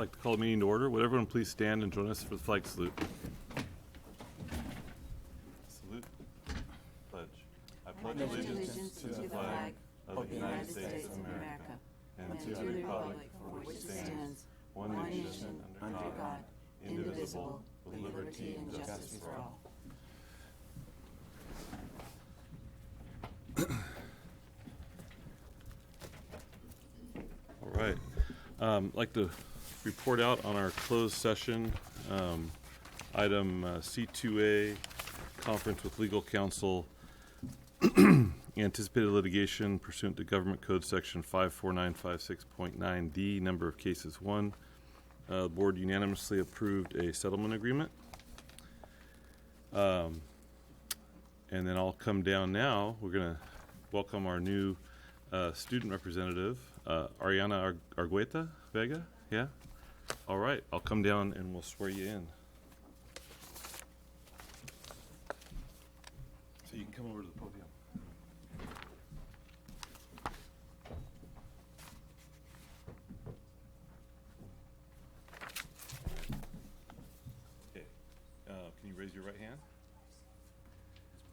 like to call the meeting to order. Would everyone please stand and join us for the flag salute? Salute. Pledge. I pledge allegiance to the flag of the United States of America and to the republic for which it stands, one nation, under God, indivisible, with liberty and justice for all. All right. I'd like to report out on our closed session, item C2A, conference with legal counsel, anticipated litigation pursuant to Government Code Section 54956.9D, number of cases 1. The board unanimously approved a settlement agreement. And then I'll come down now. We're going to welcome our new student representative, Ariana Argueta Vega. Yeah? All right. I'll come down and we'll swear you in. So you can come over to the podium. Okay. Can you raise your right hand?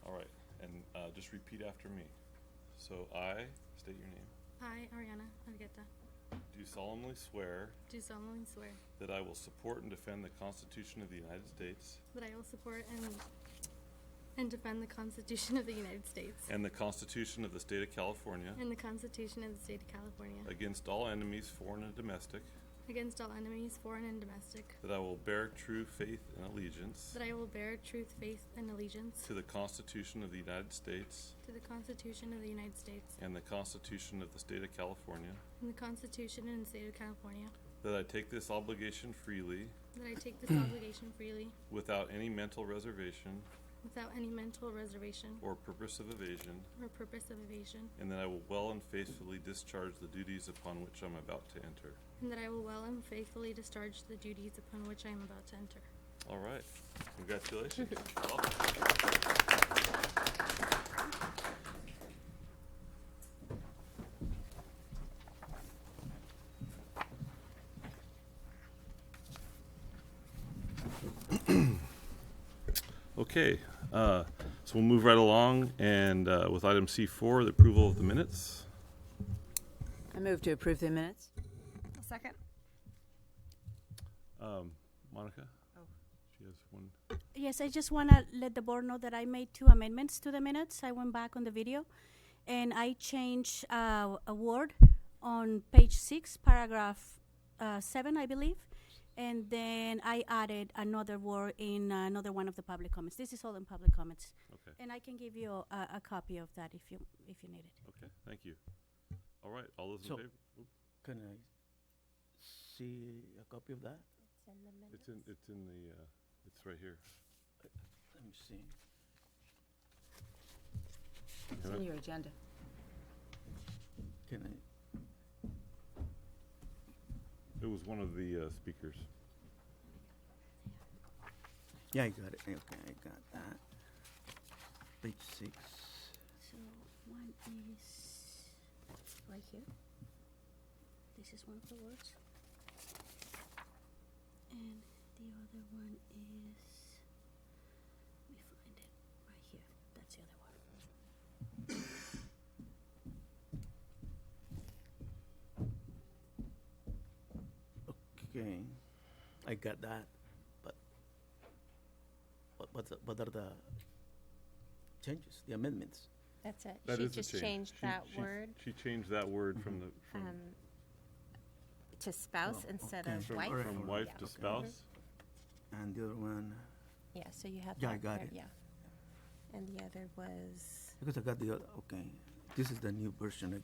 All right. And just repeat after me. So I state your name. I, Ariana Argueta, Do solemnly swear do solemnly swear that I will support and defend the Constitution of the United States that I will support and defend the Constitution of the United States and the Constitution of the State of California and the Constitution of the State of California against all enemies, foreign and domestic, against all enemies, foreign and domestic, that I will bear true faith and allegiance that I will bear truth, faith, and allegiance to the Constitution of the United States to the Constitution of the United States and the Constitution of the State of California, and the Constitution and the State of California, that I take this obligation freely that I take this obligation freely without any mental reservation without any mental reservation or purpose of evasion, or purpose of evasion, and that I will well and faithfully discharge the duties upon which I'm about to enter. and that I will well and faithfully discharge the duties upon which I am about to enter. All right. Congratulations. Okay, so we'll move right along, and with item C4, the approval of the minutes. I move to approve the minutes. A second. Monica? Oh. She has one. Yes, I just want to let the board know that I made 2 amendments to the minutes. I went back on the video, and I changed a word on page 6, paragraph 7, I believe, and then I added another word in another one of the public comments. This is all in public comments, Okay. and I can give you a copy of that if you need it. Okay, thank you. All right, all those in So- favor? Oop, Can I see a copy of that? It's in the, it's right here. Let me see. It's in your agenda. Can I? It was one of the speakers. Yeah, I got it. Okay, I got that. Page 6. So one is right here. This is one of the words. And the other one is, let me find it right here. That's the other one. Okay, I got that. But what are the changes, the amendments? That's it. That She is a just change. changed that word She changed that word from the, to spouse Oh, instead okay. of From- wife. alright. from wife Yeah. to Okay. spouse. And the other one, Yeah, so you have Yeah, that I got there, it. yeah. And the other was, because I got the other, okay. This is the new version. I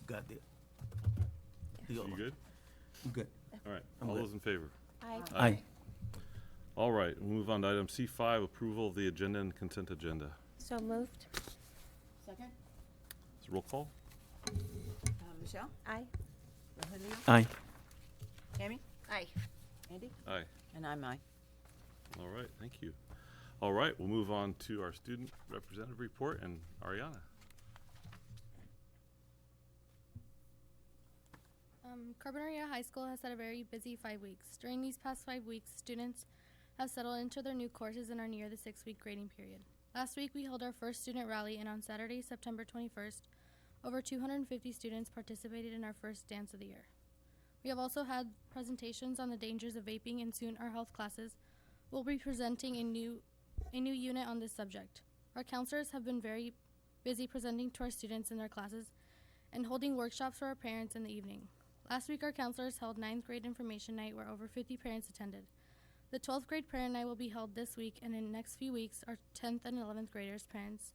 got the other You one. good? I'm good. All right, I'm all good. those in favor? I, Aye. All right, we'll move on to item C5, approval of the agenda and consent agenda. so moved. Second. It's a roll call? Michelle? I, Rogelio? Aye. Tammy? Aye. Andy? Aye. And I'm aye. All right, thank you. All right, we'll move on to our student representative report, and Ariana. Carboneria High School has had a very busy 5 weeks. During these past 5 weeks, students have settled into their new courses and are near the 6-week grading period. Last week, we held our first student rally, and on Saturday, September 21st, over 250 students participated in our first dance of the year. We have also had presentations on the dangers of vaping, and soon our health classes will be presenting a new unit on this subject. Our counselors have been very busy presenting to our students in their classes and holding workshops for our parents in the evening. Last week, our counselors held 9th grade information night where over 50 parents attended. The 12th grade parent night will be held this week, and in the next few weeks, our 10th and 11th graders' parents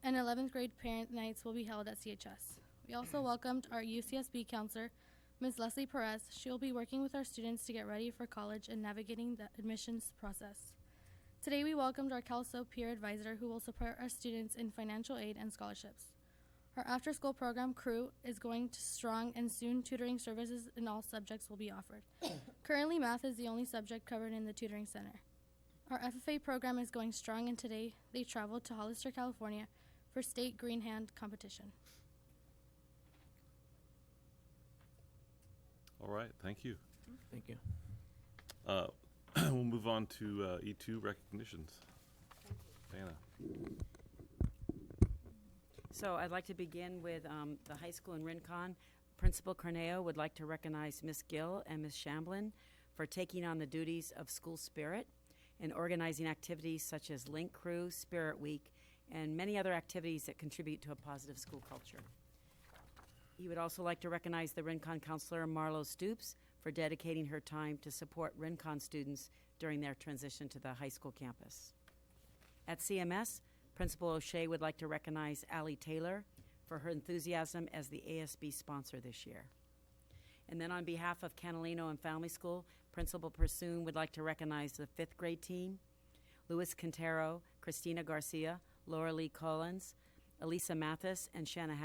and 11th grade parent nights will be held at CHS. We also welcomed our UCSB counselor, Ms. Leslie Perez. She will be working with our students to get ready for college and navigating the admissions process. Today, we welcomed our CalSO peer advisor who will support our students in financial aid and scholarships. Our after-school program crew is going strong, and soon tutoring services in all subjects will be offered. Currently, math is the only subject covered in the tutoring center. Our FFA program is going strong, and today they traveled to Hollister, California for state green hand competition. All right, thank you. Thank you. We'll move on to E2 recognitions. Dana. So I'd like to begin with the high school in Rincon. Principal Corneo would like to recognize Miss Gill and Miss Shamblin for taking on the duties of school spirit and organizing activities such as Link Crew, Spirit Week, and many other activities that contribute to a positive school culture. He would also like to recognize the Rincon counselor, Marlo Stoops, for dedicating her time to support Rincon students during their transition to the high school campus. At CMS, Principal O'Shea would like to recognize Allie Taylor for her enthusiasm as the ASB sponsor this year. And then on behalf of Catalino and Family School, Principal Pursoon would like to recognize the 5th grade team, Luis Quintero, Christina Garcia, Laura Lee Collins, Elisa Mathis, and Shanna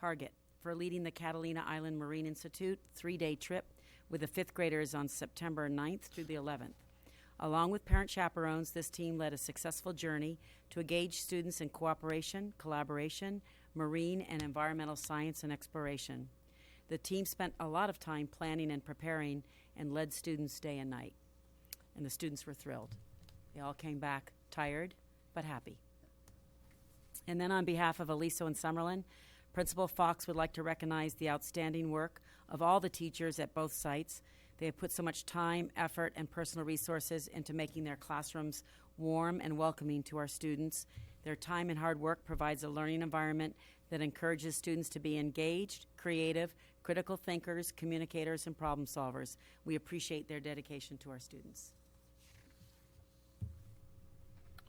Hargett for leading the Catalina Island Marine Institute 3-day trip with the 5th graders on September 9th through the 11th. Along with parent chaperones, this team led a successful journey to engage students in cooperation, collaboration, marine and environmental science and exploration. The team spent a lot of time planning and preparing and led students day and night. And the students were thrilled. They all came back tired, but happy. And then on behalf of Aliso and Summerlin, Principal Fox would like to recognize the outstanding work of all the teachers at both sites. They have put so much time, effort, and personal resources into making their classrooms warm and welcoming to our students. Their time and hard work provides a learning environment that encourages students to be engaged, creative, critical thinkers, communicators, and problem solvers. We appreciate their dedication to our students.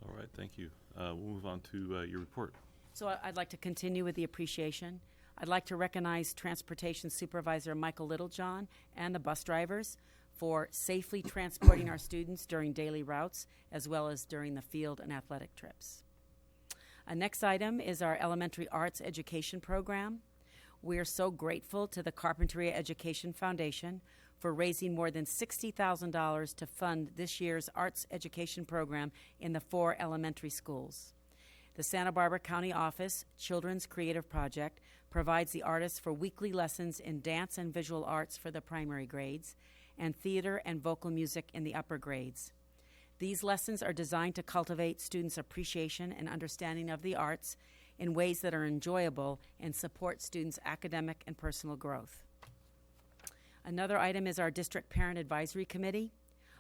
All right, thank you. We'll move on to your report. So I'd like to continue with the appreciation. I'd like to recognize Transportation Supervisor Michael Littlejohn and the bus drivers for safely transporting our students during daily routes as well as during the field and athletic trips. Next item is our elementary arts education program. We are so grateful to the Carpinteria Education Foundation for raising more than $60,000 to fund this year's arts education program in the 4 elementary schools. The Santa Barbara County Office Children's Creative Project provides the artists for weekly lessons in dance and visual arts for the primary grades and theater and vocal music in the upper grades. These lessons are designed to cultivate students' appreciation and understanding of the arts in ways that are enjoyable and support students' academic and personal growth. Another item is our District Parent Advisory Committee.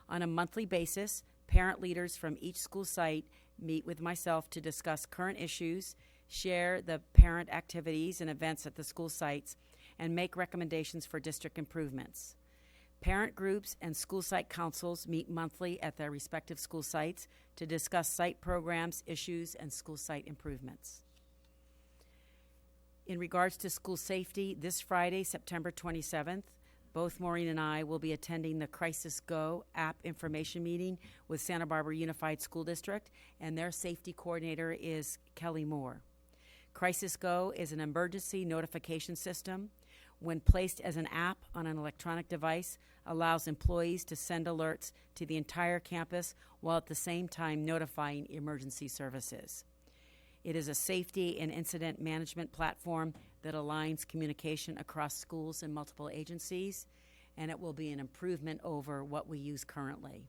On a monthly basis, parent leaders from each school site meet with myself to discuss current issues, share the parent activities and events at the school sites, and make recommendations for district improvements. Parent groups and school site councils meet monthly at their respective school sites to discuss site programs, issues, and school site improvements. In regards to school safety, this Friday, September 27th, both Maureen and I will be attending the Crisis Go app information meeting with Santa Barbara Unified School District, and their safety coordinator is Kelly Moore. Crisis Go is an emergency notification system. When placed as an app on an electronic device, allows employees to send alerts to the entire campus while at the same time notifying emergency services. It is a safety and incident management platform that aligns communication across schools and multiple agencies, and it will be an improvement over what we use currently.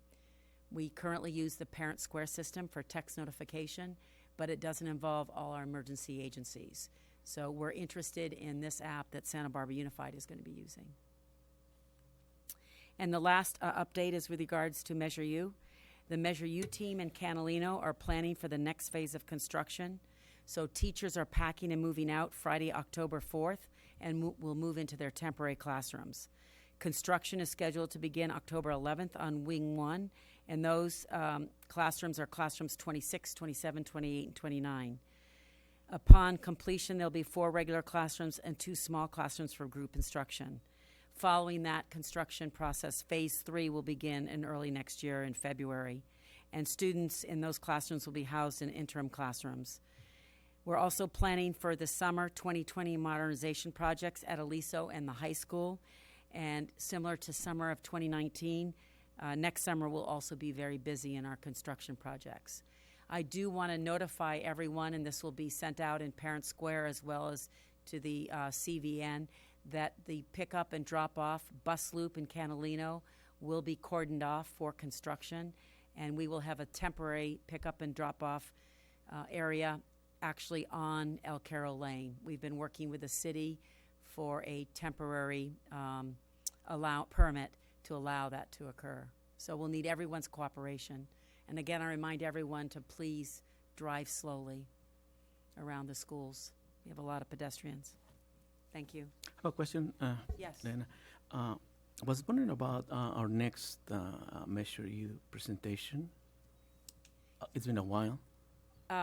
We currently use the Parent Square system for text notification, but it doesn't involve all our emergency agencies. So we're interested in this app that Santa Barbara Unified is going to be using. And the last update is with regards to Measure U. The Measure U team in Catalino are planning for the next phase of construction. So teachers are packing and moving out Friday, October 4th, and will move into their temporary classrooms. Construction is scheduled to begin October 11th on Wing 1, and those classrooms are classrooms 26, 27, 28, and 29. Upon completion, there'll be 4 regular classrooms and 2 small classrooms for group instruction. Following that construction process, Phase 3 will begin in early next year in February, and students in those classrooms will be housed in interim classrooms. We're also planning for the summer 2020 modernization projects at Aliso and the high school, and similar to summer of 2019, next summer we'll also be very busy in our construction projects. I do want to notify everyone, and this will be sent out in Parent Square as well as to the CVN, that the pickup and drop-off bus loop in Catalino will be cordoned off for construction, and we will have a temporary pickup and drop-off area actually on El Caro Lane. We've been working with the city for a temporary permit to allow that to occur. So we'll need everyone's cooperation. And again, I remind everyone to please drive slowly around the schools. We have a lot of pedestrians. Thank you. I have a question. Yes. Then, I was wondering about our next Measure U presentation. It's been a while.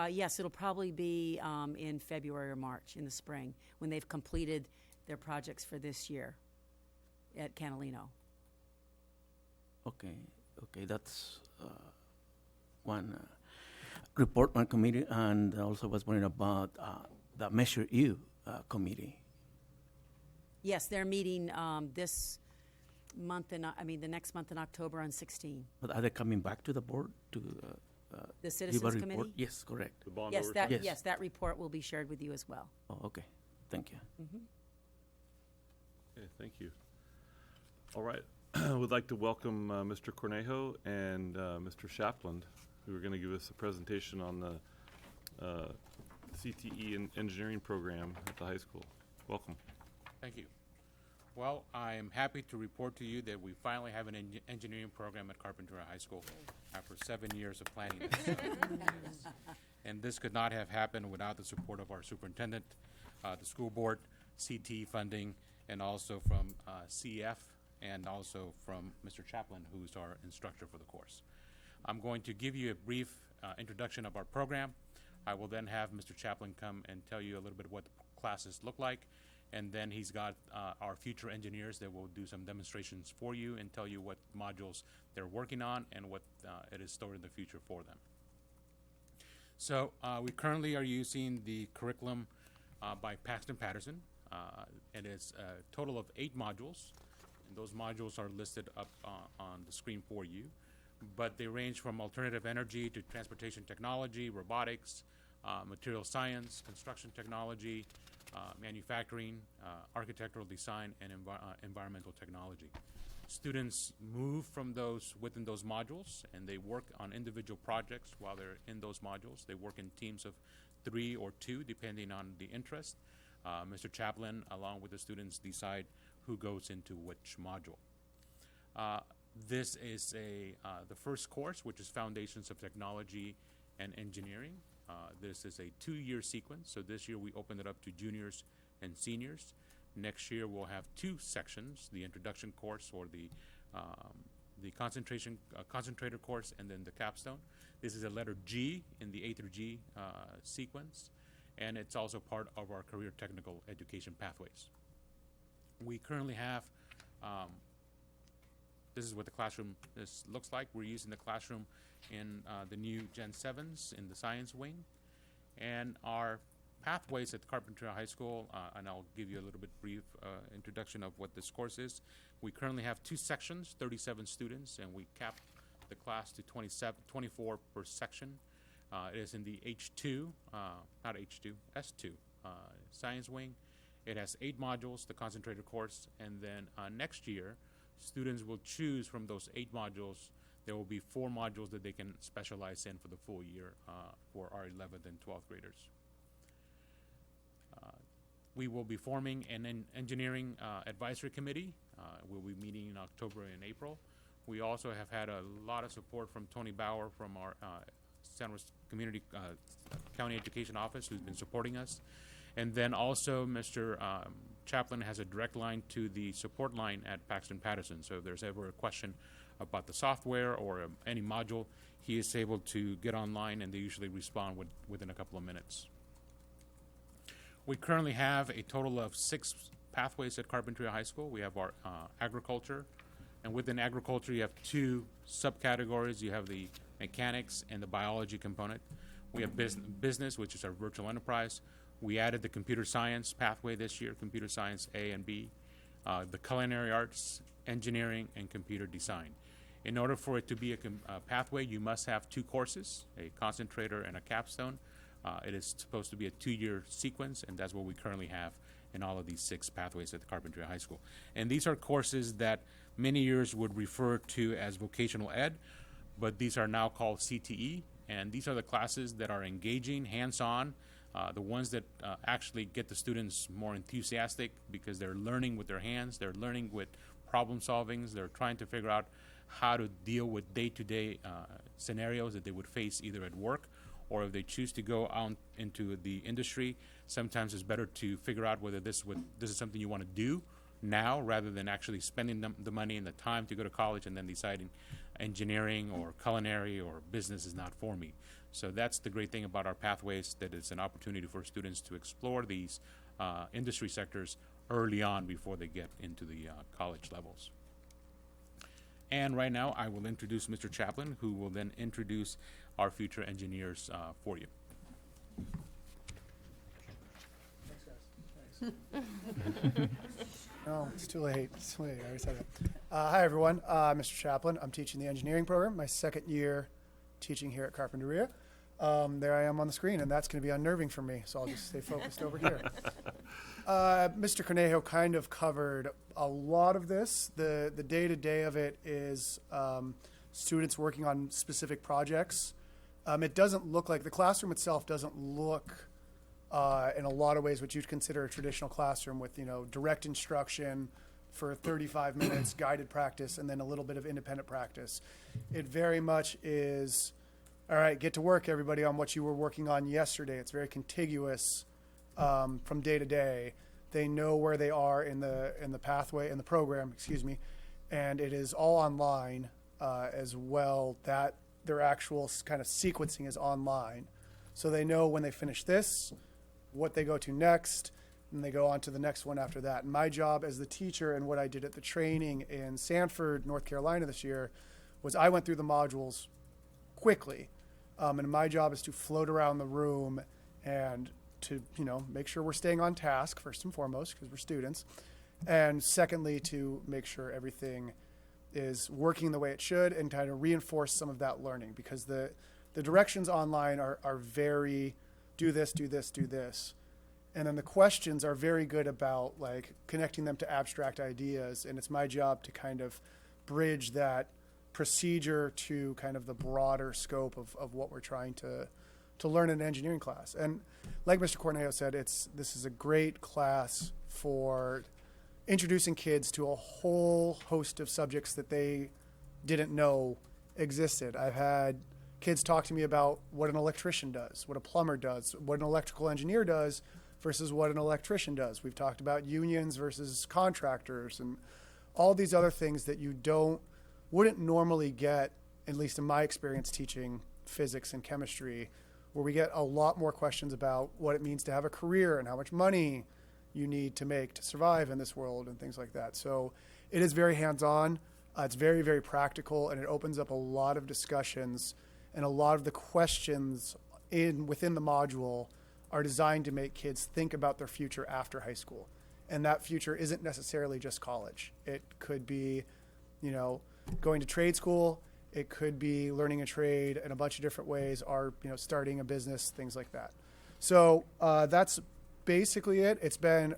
Yes, it'll probably be in February or March in the spring when they've completed their projects for this year at Catalino. Okay, that's one report on committee, and also was wondering about the Measure U committee. Yes, they're meeting this month, the next month in October on 16. But are they coming back to the board to The give a Citizens report? Committee? Yes, correct. The bond Yes, oversight. Yes. that report will be shared with you as well. Oh, okay. Thank you. Okay, thank you. All right. I would like to welcome Mr. Cornejo and Mr. Shapland, who are going to give us a presentation on the CTE and engineering program at the high school. Welcome. Thank you. Well, I am happy to report to you that we finally have an engineering program at Carpinteria High School after 7 years of planning this. And this could not have happened without the support of our superintendent, the school board, CT funding, and also from CF, and also from Mr. Chaplin, who's our instructor for the course. I'm going to give you a brief introduction of our program. I will then have Mr. Chaplin come and tell you a little bit what the classes look like, and then he's got our future engineers that will do some demonstrations for you and tell you what modules they're working on and what it is stored in the future for them. So we currently are using the curriculum by Paxton Patterson. It is a total of 8 modules, and those modules are listed up on the screen for you. But they range from alternative energy to transportation technology, robotics, material science, construction technology, manufacturing, architectural design, and environmental technology. Students move from within those modules, and they work on individual projects while they're in those modules. They work in teams of 3 or 2, depending on the interest. Mr. Chaplin, along with the students, decide who goes into which module. This is the first course, which is Foundations of Technology and Engineering. This is a 2-year sequence, so this year we opened it up to juniors and seniors. Next year we'll have 2 sections, the introduction course or the concentrator course, and then the capstone. This is a letter G in the A through G sequence, and it's also part of our career technical education pathways. We currently have, this is what the classroom looks like. We're using the classroom in the new Gen 7s in the science wing. And our pathways at Carpinteria High School, and I'll give you a little bit brief introduction of what this course is. We currently have 2 sections, 37 students, and we cap the class to 24 per section. It is in the H2, not H2, S2 science wing, It has 8 modules, the concentrated course, and then next year, students will choose from those 8 modules. There will be 4 modules that they can specialize in for the full year for our 11th and 12th graders. We will be forming an engineering advisory committee. We'll be meeting in October and April. We also have had a lot of support from Tony Bauer from our San Luis Community County Education Office, who's been supporting us. And then also Mr. Chaplin has a direct line to the support line at Paxton Patterson. So if there's ever a question about the software or any module, he is able to get online, and they usually respond within a couple of minutes. We currently have a total of 6 pathways at Carpinteria High School. We have our agriculture, and within agriculture you have 2 subcategories. You have the mechanics and the biology component. We have business, which is our virtual enterprise. We added the computer science pathway this year, computer science A and B, the culinary arts, engineering, and computer design. In order for it to be a pathway, you must have 2 courses, a concentrator and a capstone. It is supposed to be a 2-year sequence, and that's what we currently have in all of these 6 pathways at the Carpinteria High School. And these are courses that many years would refer to as vocational ed, but these are now called CTE, and these are the classes that are engaging, hands-on, the ones that actually get the students more enthusiastic because they're learning with their hands, they're learning with problem solvings, they're trying to figure out how to deal with day-to-day scenarios that they would face either at work, or if they choose to go out into the industry. Sometimes it's better to figure out whether this is something you want to do now rather than actually spending the money and the time to go to college and then deciding engineering or culinary or business is not for me. So that's the great thing about our pathways, that it's an opportunity for students to explore these industry sectors early on before they get into the college levels. And right now I will introduce Mr. Chaplin, who will then introduce our future engineers for you. No, it's too late. It's too late. I already said that. Hi, everyone. Mr. Chaplin. I'm teaching the engineering program, my 2nd year teaching here at Carpinteria. There I am on the screen, and that's going to be unnerving for me, so I'll just stay focused over here. Mr. Concejo kind of covered a lot of this. The day-to-day of it is students working on specific projects. It doesn't look like, the classroom itself doesn't look in a lot of ways what you'd consider a traditional classroom with, direct instruction for 35 minutes, guided practice, and then a little bit of independent practice. It very much is, all right, get to work, everybody, on what you were working on yesterday. It's very contiguous from day to day. They know where they are in the pathway, in the program, and it is all online as well. That their actual kind of sequencing is online. So they know when they finish this, what they go to next, and they go on to the next one after that. And my job as the teacher, and what I did at the training in Sanford, North Carolina this year, was I went through the modules quickly. And my job is to float around the room and to, make sure we're staying on task, first and foremost, because we're students. And secondly, to make sure everything is working the way it should and kind of reinforce some of that learning, because the directions online are very do this, do this, do this. And then the questions are very good about like connecting them to abstract ideas. And it's my job to kind of bridge that procedure to kind of the broader scope of what we're trying to learn in an engineering class. And like Mr. Concejo said, this is a great class for introducing kids to a whole host of subjects that they didn't know existed. I've had kids talk to me about what an electrician does, what a plumber does, what an electrical engineer does versus what an electrician does. We've talked about unions versus contractors and all these other things that you wouldn't normally get, at least in my experience teaching physics and chemistry, where we get a lot more questions about what it means to have a career and how much money you need to make to survive in this world and things like that. So it is very hands-on. It's very, very practical, and it opens up a lot of discussions, and a lot of the questions within the module are designed to make kids think about their future after high school. And that future isn't necessarily just college. It could be, going to trade school. It could be learning a trade in a bunch of different ways, or, starting a business, things like that. So that's basically it. It's been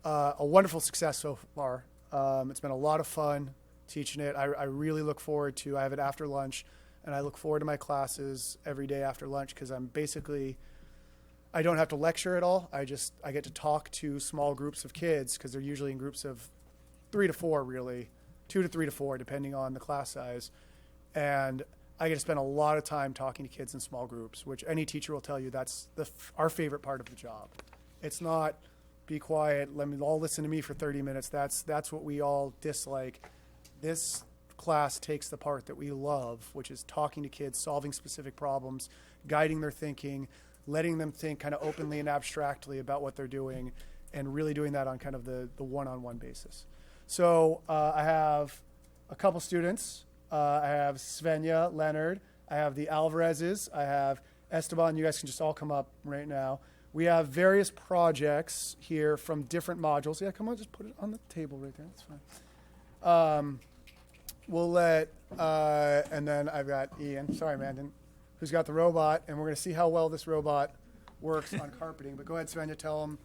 a wonderful success so far. It's been a lot of fun teaching it. I really look forward to, I have it after lunch, and I look forward to my classes every day after lunch because I don't have to lecture at all. I get to talk to small groups of kids because they're usually in groups of 3 to 4, really, 2 to 3 to 4, depending on the class size. And I get to spend a lot of time talking to kids in small groups, which any teacher will tell you that's our favorite part of the job. It's not be quiet, let me all listen to me for 30 minutes. That's what we all dislike. This class takes the part that we love, which is talking to kids, solving specific problems, guiding their thinking, letting them think kind of openly and abstractly about what they're doing, and really doing that on kind of the one-on-one basis. So I have a couple students. I have Svenja, Leonard. I have the Alvarezes. I have Esteban. You guys can just all come up right now. We have various projects here from different modules. Yeah, come on, just put it on the table right there. That's fine. We'll let, and then I've got Ian. Sorry, Mandan, who's got the robot, and we're going to see how well this robot works on carpeting. But go ahead, Svenja, tell them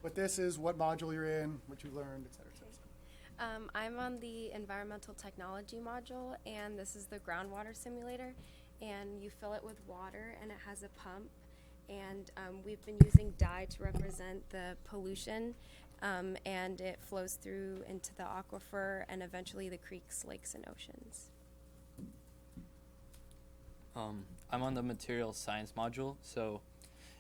what this is, what module you're in, what you learned, et cetera, et cetera. I'm on the environmental technology module, and this is the groundwater simulator. And you fill it with water, and it has a pump. And we've been using dye to represent the pollution, and it flows through into the aquifer and eventually the creeks, lakes, and oceans. I'm on the material science module, so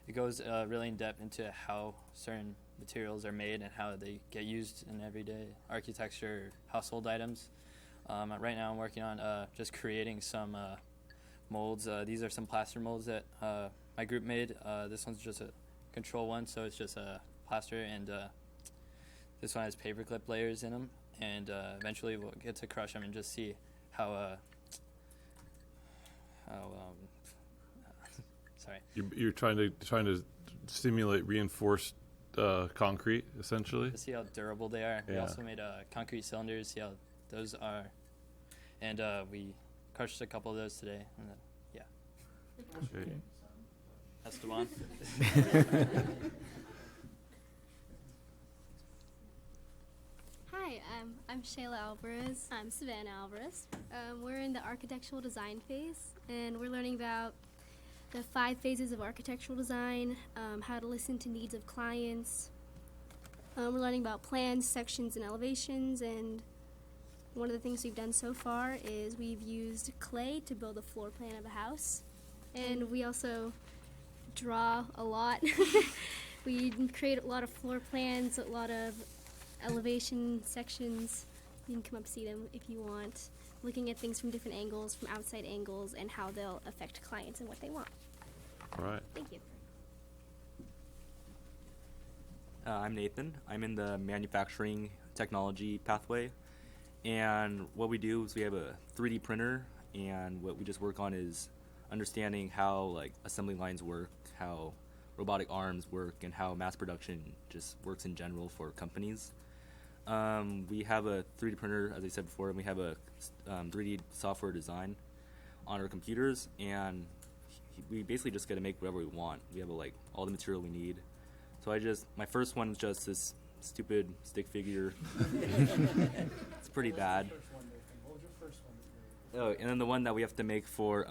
it goes really in depth into how certain materials are made and how they get used in everyday architecture, household items. Right now I'm working on just creating some molds. These are some plaster molds that my group made. This one's just a control one, so it's just a plaster, and this one has paperclip layers in them, and eventually we'll get to crush them and just see how sorry. You're trying to simulate reinforced concrete, essentially. To see how durable they are. Yeah. We also made concrete cylinders, see how those are, and we crushed a couple of those today. And, yeah. Great. Esteban. Hi, I'm Shayla Alvarez. I'm Savannah Alvarez. We're in the architectural design phase, and we're learning about the 5 phases of architectural design, how to listen to needs of clients. We're learning about plans, sections, and elevations, and one of the things we've done so far is we've used clay to build a floor plan of a house, and we also draw a lot. We create a lot of floor plans, a lot of elevation sections. You can come up and see them if you want, looking at things from different angles, from outside angles, and how they'll affect clients and what they want. All right. Thank you. I'm Nathan. I'm in the manufacturing technology pathway, and what we do is we have a 3D printer, and what we just work on is understanding how like assembly lines work, how robotic arms work, and how mass production just works in general for companies. We have a 3D printer, as I said before, and we have a 3D software design on our computers, and we basically just get to make whatever we want. We have like all the material we need. So my first one is just this stupid stick figure. It's pretty bad. Oh, and then the one that we have to make for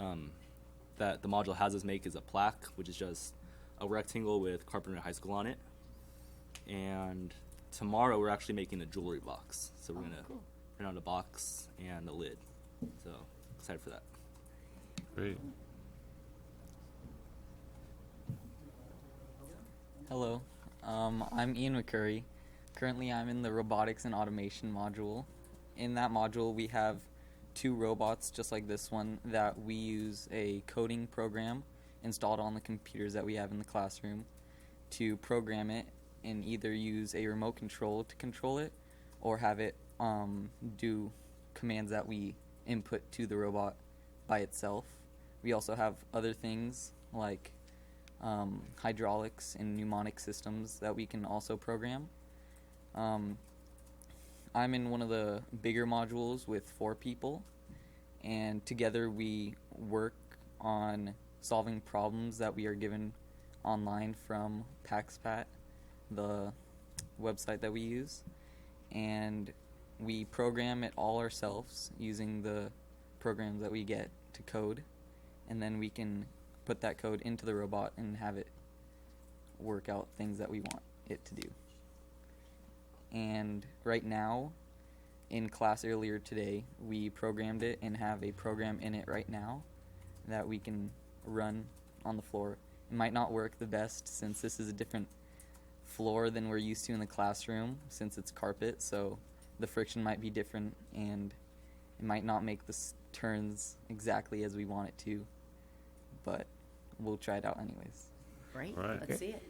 that the module has us make is a plaque, which is just a rectangle with Carpenter High School on it. And tomorrow we're actually making a jewelry box. So we're gonna print out a box and a lid. So excited for that. Great. Hello, I'm Ian McCurry. Currently I'm in the robotics and automation module. In that module we have 2 robots just like this one that we use a coding program installed on the computers that we have in the classroom to program it and either use a remote control to control it or have it do commands that we input to the robot by itself. We also have other things like hydraulics and pneumonic systems that we can also program. I'm in one of the bigger modules with 4 people, and together we work on solving problems that we are given online from PaxPat, the website that we use, and we program it all ourselves using the programs that we get to code, and then we can put that code into the robot and have it work out things that we want it to do. And right now, in class earlier today, we programmed it and have a program in it right now that we can run on the floor. It might not work the best since this is a different floor than we're used to in the classroom, since it's carpet, so the friction might be different and it might not make the turns exactly as we want it to, but we'll try it out anyways. Great. Right. Let's see it.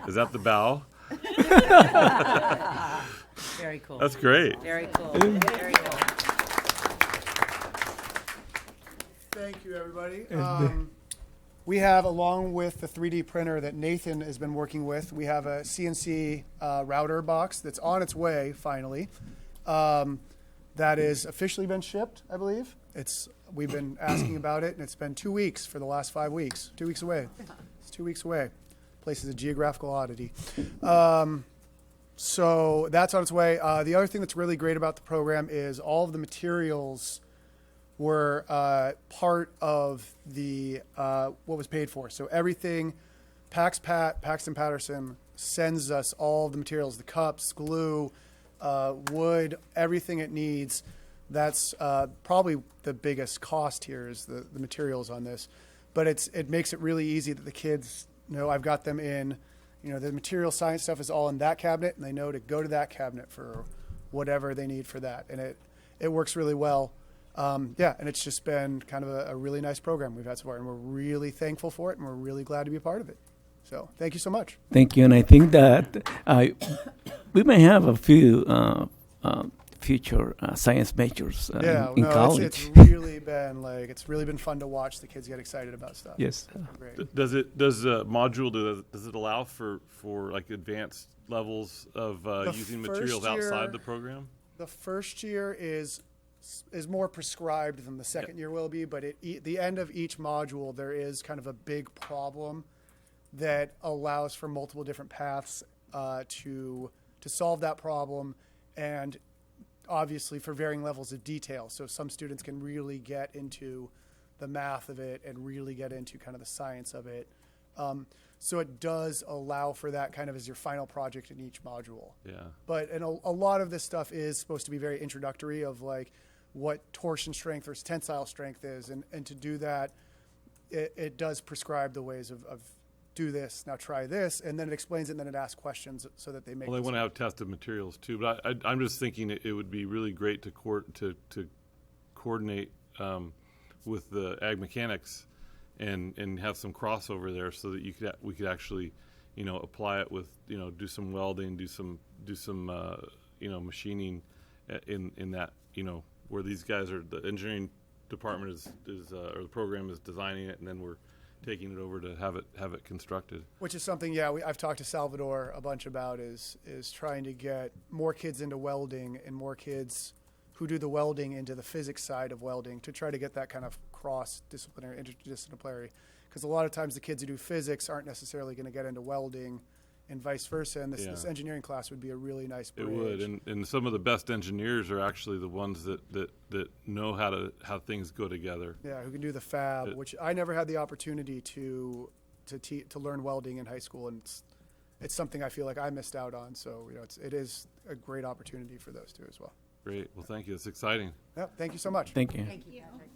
Is that the bow? Very cool. That's great. Very cool. Very cool. Thank you, everybody. We have, along with the 3D printer that Nathan has been working with, we have a CNC router box that's on its way, finally. That has officially been shipped, I believe. We've been asking about it, and it's been 2 weeks for the last 5 weeks. 2 weeks away. It's 2 weeks away. Place is a geographical oddity. So that's on its way. The other thing that's really great about the program is all of the materials were part of the what was paid for. So everything, Paxton Patterson sends us all the materials, the cups, glue, wood, everything it needs. That's probably the biggest cost here is the materials on this. But it makes it really easy that the kids know I've got them in, the material science stuff is all in that cabinet, and they know to go to that cabinet for whatever they need for that. And it works really well. And it's just been kind of a really nice program we've had so far, and we're really thankful for it, and we're really glad to be a part of it. So thank you so much. Thank you, and I think that we may have a few future science majors in college. It's really been it's really been fun to watch the kids get excited about stuff. Yes. Great. Does module does it allow for like advanced levels of using materials outside the program? The first year is more prescribed than the second year will be, but the end of each module there is kind of a big problem that allows for multiple different paths to solve that problem, and obviously for varying levels of detail. So some students can really get into the math of it and really get into kind of the science of it. So it does allow for that kind of as your final project in each module. Yeah. But a lot of this stuff is supposed to be very introductory of like what torsion strength versus tensile strength is. And to do that, it does prescribe the ways of do this, now try this, and then it explains it, and then it asks questions so that they make. Well, they want to have tested materials too, but I'm just thinking it would be really great to coordinate with the ag mechanics and have some crossover there, so that we could actually, apply it with, do some welding, do some machining in that, where these guys are, the engineering department is or the program is designing it, and then we're taking it over to have it constructed. Which is something, I've talked to Salvador a bunch about is trying to get more kids into welding and more kids who do the welding into the physics side of welding to try to get that kind of cross-disciplinary, interdisciplinary. Because a lot of times the kids who do physics aren't necessarily going to get into welding and vice versa. And this engineering class would be a really nice bridge. It would, and some of the best engineers are actually the ones that know how things go together. Yeah, who can do the fab, which I never had the opportunity to learn welding in high school, and it's something I feel like I missed out on. So it is a great opportunity for those two as well. Great. Well, thank you. It's exciting. Yeah, thank you so much. Thank you. Thank you, Patrick.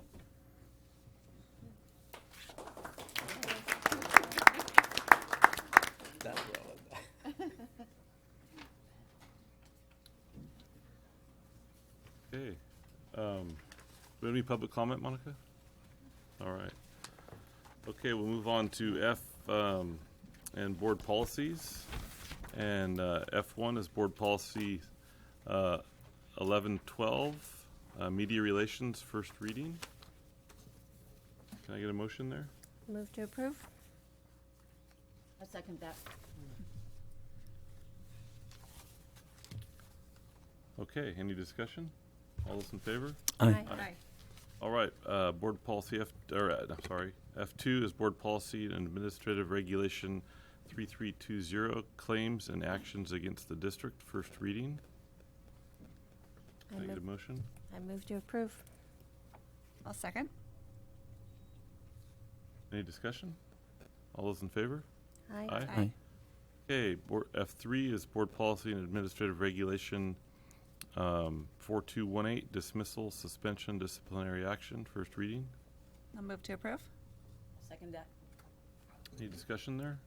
Okay. Do we have any public comment, Monica? All right. Okay, we'll move on to F and board policies. And F1 is Board Policy 1112, Media Relations, first reading. Can I get a motion there? Move to approve. I second that. Okay, any discussion? All those in favor? Aye. All right, Board Policy F2 is Board Policy and Administrative Regulation 3320, Claims and Actions Against the District, first reading. Can I get a motion? I move to approve. I'll second. Any discussion? All those in favor? Aye. Aye. Okay, F3 is Board Policy and Administrative Regulation 4218, Dismissal, Suspension, Disciplinary Action, first reading. I'll move to approve. Second that. Any discussion there?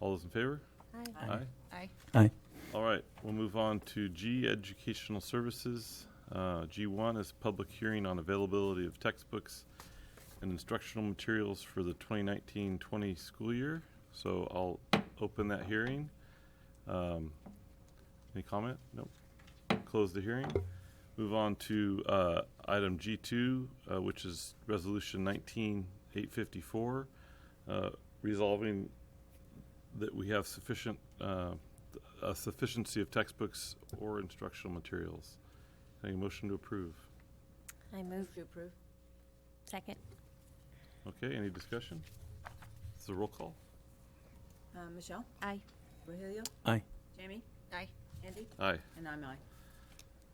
All those in favor? Aye. Aye. Aye. Aye. All right, we'll move on to G, Educational Services. G1 is Public Hearing on Availability of Textbooks and Instructional Materials for the 2019-20 school year. So I'll open that hearing. Any comment? Nope. Close the hearing. Move on to item G2, which is Resolution 19854, resolving that we have a sufficiency of textbooks or instructional materials. Any motion to approve? I move to approve. Second. Okay, any discussion? This is a roll call. Michelle? Aye. Rogelio? Aye. Jamie? Aye. Andy? Aye. And I'm aye.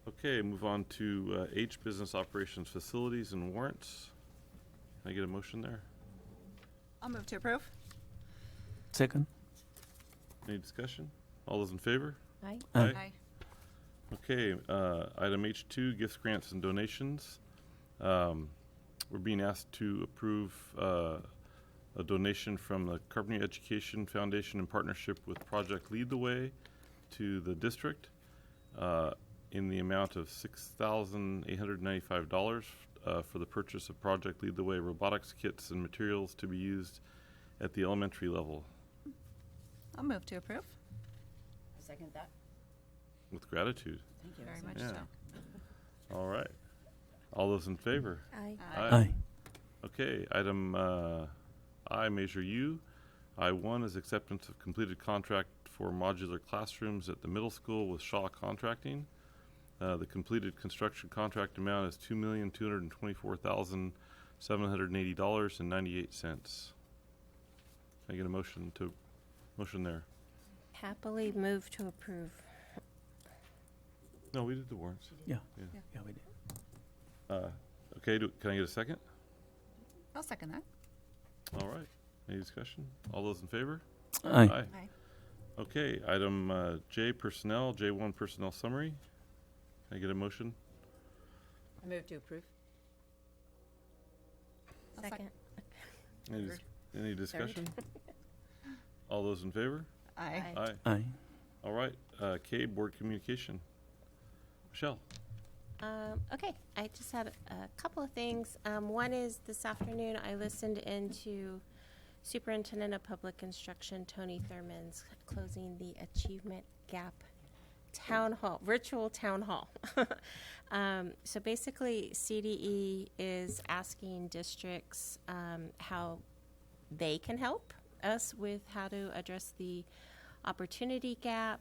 Okay, move on to H, Business Operations Facilities and Warrants. Can I get a motion there? I'll move to approve. Second. Any discussion? All those in favor? Aye. Aye. Okay, item H2, gifts, grants, and donations. We're being asked to approve a donation from the Carpentry Education Foundation in partnership with Project Lead the Way to the district in the amount of $6,895 for the purchase of Project Lead the Way robotics kits and materials to be used at the elementary level. I'll move to approve. I second that. With gratitude. Thank you. Very much Yeah. so. All right. All those in favor? Aye. Aye. Okay, item I, Measure U. I1 is acceptance of completed contract for modular classrooms at the middle school with Shaw Contracting. The completed construction contract amount is $2,224,780.98. Can I get a motion there? Happily move to approve. No, we did the warrants. Yeah. Yeah. Yeah, we did. Okay, can I get a second? I'll second that. All right. Any discussion? All those in favor? Aye. Aye. Okay, item J, Personnel, J1 Personnel Summary. Can I get a motion? I move to approve. I'll Second. Any discussion? All those in favor? Aye. Aye. Aye. All right, K, Board Communication. Michelle? Okay, I just had a couple of things. One is this afternoon I listened into Superintendent of Public Instruction Tony Thurman's Closing the Achievement Gap virtual town hall. So basically CDE is asking districts how they can help us with how to address the opportunity gap.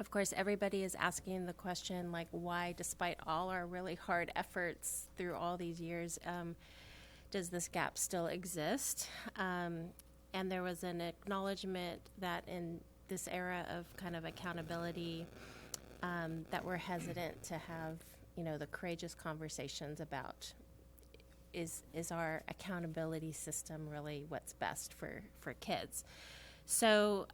Of course, everybody is asking the question, like, why, despite all our really hard efforts through all these years, does this gap still exist? And there was an acknowledgement that in this era of kind of accountability, that we're hesitant to have, the courageous conversations about is our accountability system really what's best for kids? So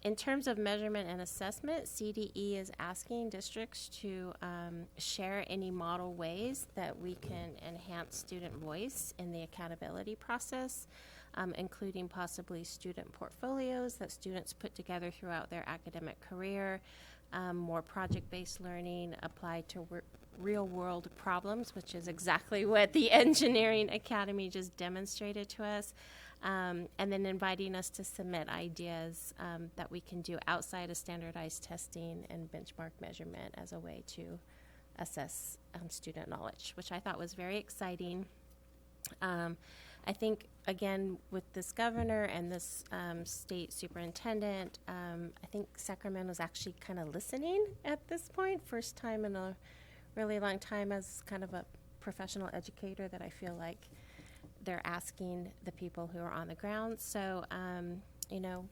in terms of measurement and assessment, CDE is asking districts to share any model ways that we can enhance student voice in the accountability process. including possibly student portfolios that students put together throughout their academic career, more project-based learning applied to real-world problems, which is exactly what the Engineering Academy just demonstrated to us, and then inviting us to submit ideas that we can do outside of standardized testing and benchmark measurement as a way to assess student knowledge, which I thought was very exciting. I think, again, with this governor and this state superintendent, I think Sacramento's actually kind of listening at this point. First time in a really long time as kind of a professional educator that I feel like they're asking the people who are on the ground. So, you know,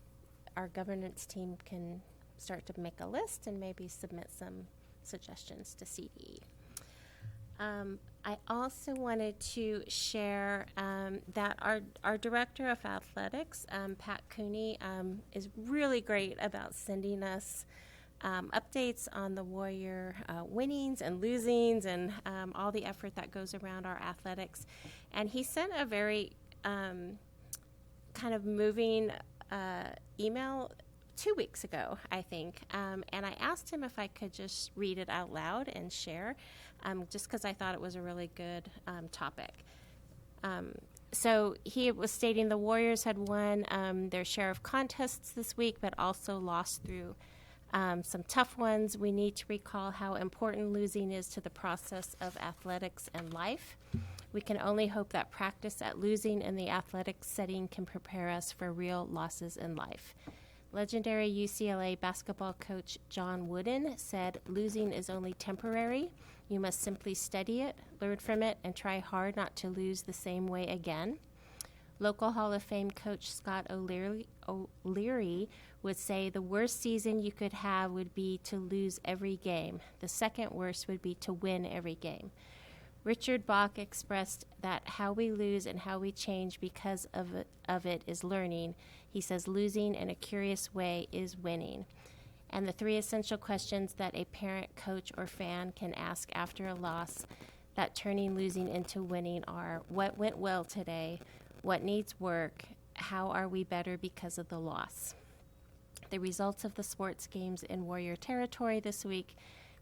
our governance team can start to make a list and maybe submit some suggestions to CDE. I also wanted to share that our director of athletics, Pat Cooney, is really great about sending us updates on the Warrior winnings and losings and all the effort that goes around our athletics. And he sent a very kind of moving email 2 weeks ago, I think, and I asked him if I could just read it out loud and share, just because I thought it was a really good topic. So he was stating the Warriors had won their share of contests this week, but also lost through some tough ones. We need to recall how important losing is to the process of athletics and life. We can only hope that practice at losing in the athletics setting can prepare us for real losses in life. Legendary UCLA basketball coach John Wooden said, "Losing is only temporary. You must simply study it, learn from it, and try hard not to lose the same way again." Local Hall of Fame coach Scott O'Leary would say the worst season you could have would be to lose every game. The second worst would be to win every game. Richard Bach expressed that how we lose and how we change because of it is learning. He says losing in a curious way is winning. And the 3 essential questions that a parent, coach, or fan can ask after a loss that turning losing into winning are: what went well today? What needs work? How are we better because of the loss? The results of the sports games in Warrior territory this week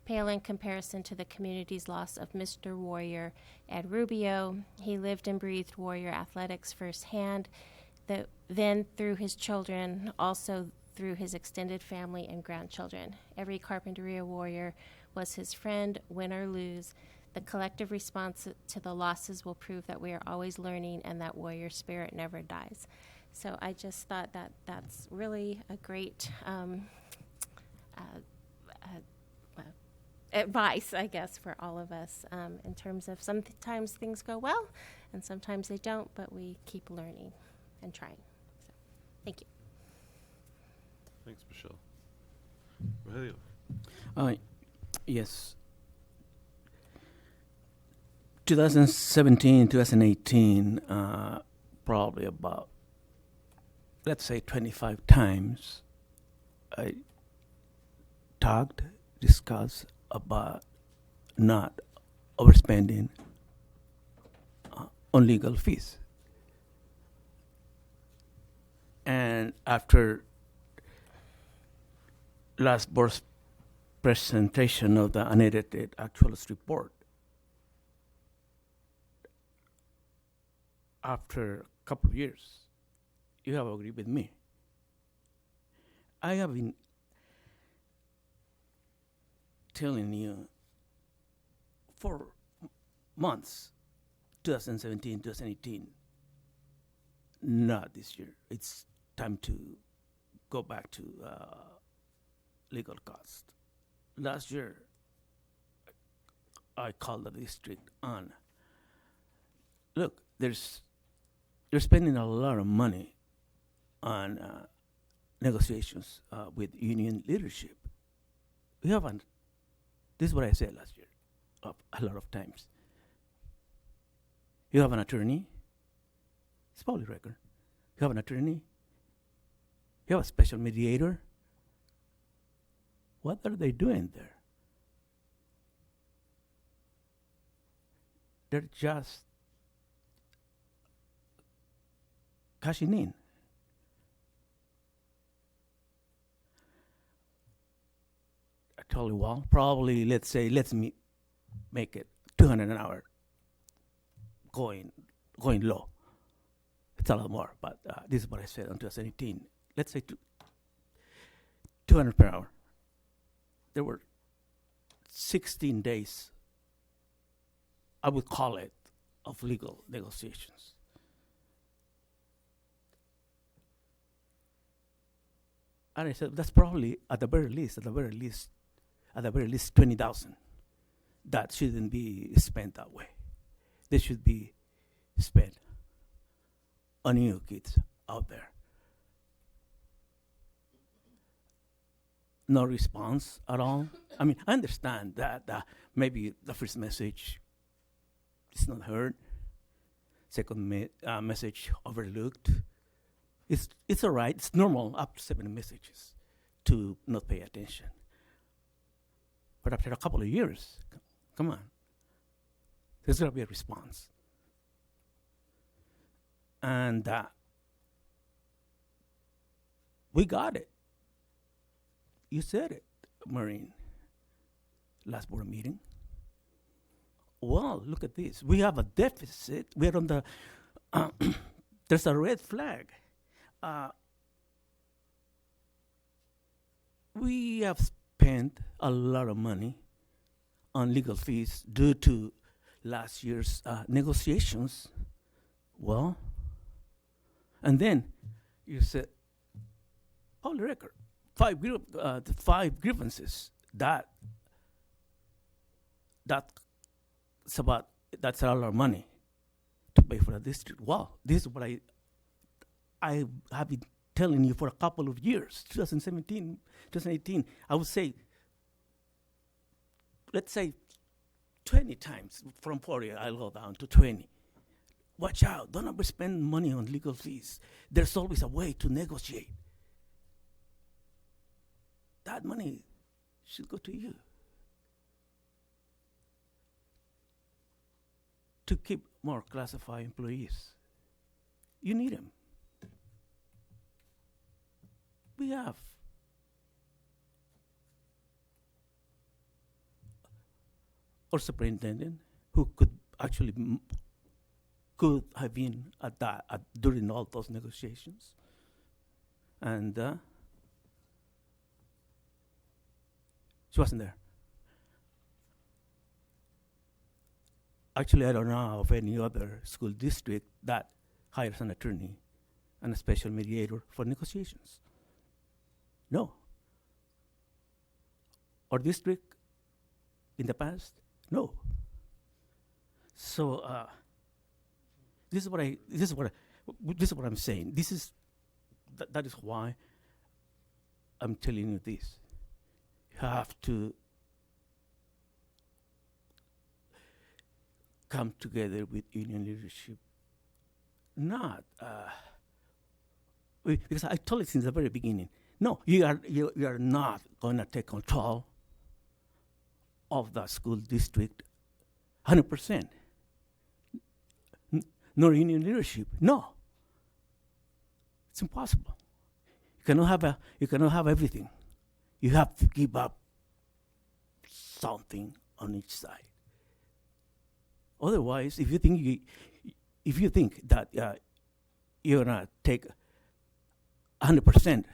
pale in comparison to the community's loss of Mr. Warrior, Ed Rubio. He lived and breathed Warrior athletics firsthand, then through his children, also through his extended family and grandchildren. Every Carpinteria Warrior was his friend, win or lose. The collective response to the losses will prove that we are always learning and that Warrior spirit never dies. So I just thought that that's really a great advice, I guess, for all of us in terms of sometimes things go well and sometimes they don't, but we keep learning and trying. So, thank you. Thanks, Michelle. Rogelio. Yes. 2017, 2018, probably about, let's say 25 times, I discussed about not overspending on legal fees. And after last board's presentation of the unedited actuals report, after a couple of years, you have agreed with me. I have been telling you for months, 2017, 2018, not this year. It's time to go back to legal cost. Last year, I called the district on. Look, you're spending a lot of money on negotiations with union leadership. We haven't. This is what I said last year, a lot of times. You have an attorney. It's public record. You have an attorney. You have a special mediator. What are they doing there? They're just cashing in. I told you, well, probably let's me make it 200 an hour going low. It's a lot more, but this is what I said on 2018. Let's say 200 per hour. There were 16 days, I would call it, of legal negotiations. And I said, that's probably at the very least 20,000. That shouldn't be spent that way. They should be spent on you kids out there. No response at all. I mean, I understand that maybe the first message is not heard. Second message overlooked. It's all right. It's normal after 7 messages to not pay attention. But after a couple of years, come on, there's going to be a response. And we got it. You said it, Maureen, last board meeting. Well, look at this. We have a deficit. We're on the, there's a red flag. We have spent a lot of money on legal fees due to last year's negotiations. Well, and then you said, public record, 5 grievances. That's a lot of money to pay for the district. Well, this is what I have been telling you for a couple of years, 2017, 2018. I would say, let's say 20 times. From 40, I'll go down to 20. Watch out. Don't overspend money on legal fees. There's always a way to negotiate. That money should go to you to keep more classified employees. You need them. We have our superintendent who could actually could have been at that during all those negotiations, and she wasn't there. Actually, I don't know of any other school district that hires an attorney and a special mediator for negotiations. No. Our district in the past, no. So this is what I'm saying. That is why I'm telling you this. You have to come together with union leadership. Not because I told it since the very beginning. No, you are not going to take control of the school district 100%. Nor union leadership. No, it's impossible. You cannot have everything. You have to give up something on each side. Otherwise, if you think that you're gonna take 100%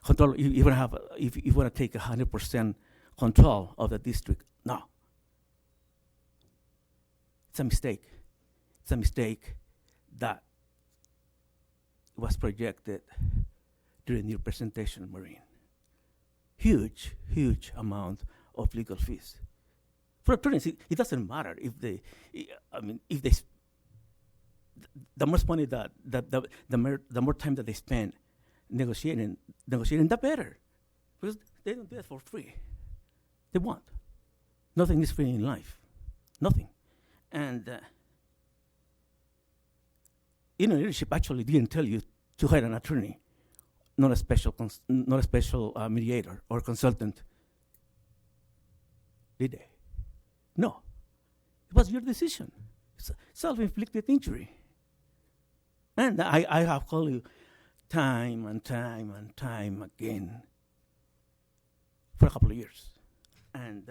control, if you want to take 100% control of the district, no. It's a mistake. It's a mistake that was projected during your presentation, Maureen. Huge amount of legal fees. For attorneys, it doesn't matter if the most money the more time that they spend negotiating, the better. Because they don't do it for free. They want. Nothing is free in life. Nothing. And leadership actually didn't tell you to hire an attorney, not a special mediator or consultant. Did they? No. It was your decision. It's self-inflicted injury. And I have called you time and time and time again for a couple of years. And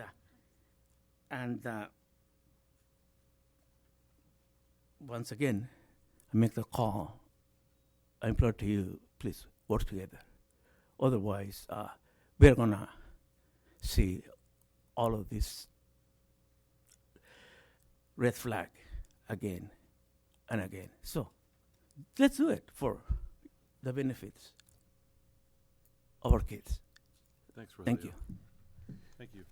once again, I make the call. I implore to you, please work together. Otherwise, we're going to see all of this red flag again and again. So let's do it for the benefits of our kids. Thanks, Rosalio. Thank you. Thank you.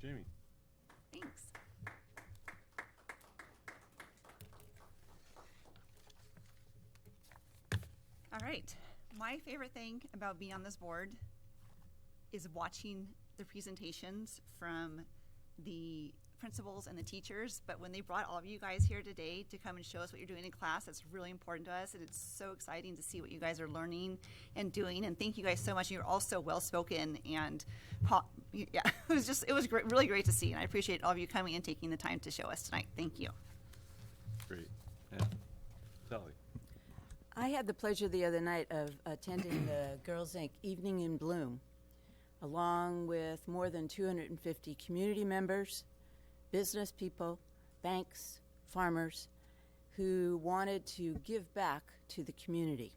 Jamie. Thanks. All right. My favorite thing about being on this board is watching the presentations from the principals and the teachers, but when they brought all of you guys here today to come and show us what you're doing in class, that's really important to us, and it's so exciting to see what you guys are learning and doing, and thank you guys so much. You're all so well-spoken, and yeah, it was great, really great to see, and I appreciate all of you coming and taking the time to show us tonight. Thank you. Great. Yeah. Sally. I had the pleasure the other night of attending the Girls Inc. Evening in Bloom, along with more than 250 community members, business people, banks, farmers, who wanted to give back to the community.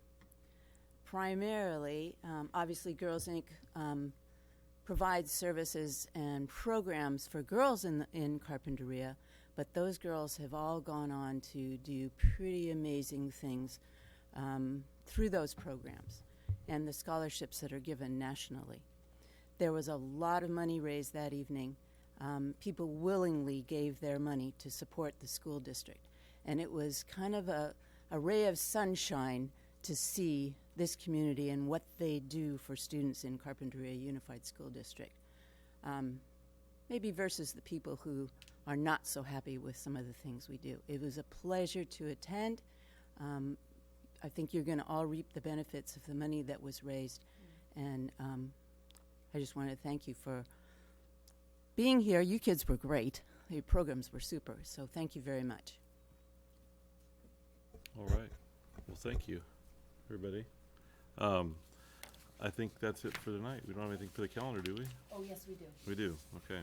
Primarily, obviously, Girls Inc. Provides services and programs for girls in Carpinteria, but those girls have all gone on to do pretty amazing things through those programs and the scholarships that are given nationally. There was a lot of money raised that evening. People willingly gave their money to support the school district. And it was kind of a ray of sunshine to see this community and what they do for students in Carpinteria Unified School District. Maybe versus the people who are not so happy with some of the things we do. It was a pleasure to attend. I think you're going to all reap the benefits of the money that was raised. And I just want to thank you for being here. You kids were great. Your programs were super. So thank you very much. All right. Well, thank you, everybody. I think that's it for tonight. We don't have anything for the calendar, do we? Oh, yes, we do. We do. Okay.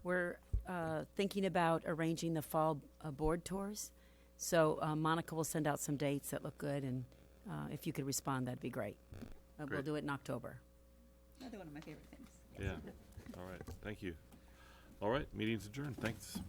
We're thinking about arranging the fall board tours. So Monica will send out some dates that look good, and if you could respond, that'd be great. We'll Great. do it in October. Another one of my favorite things. Yeah. All right. Thank you. All right. Meeting's adjourned. Thanks.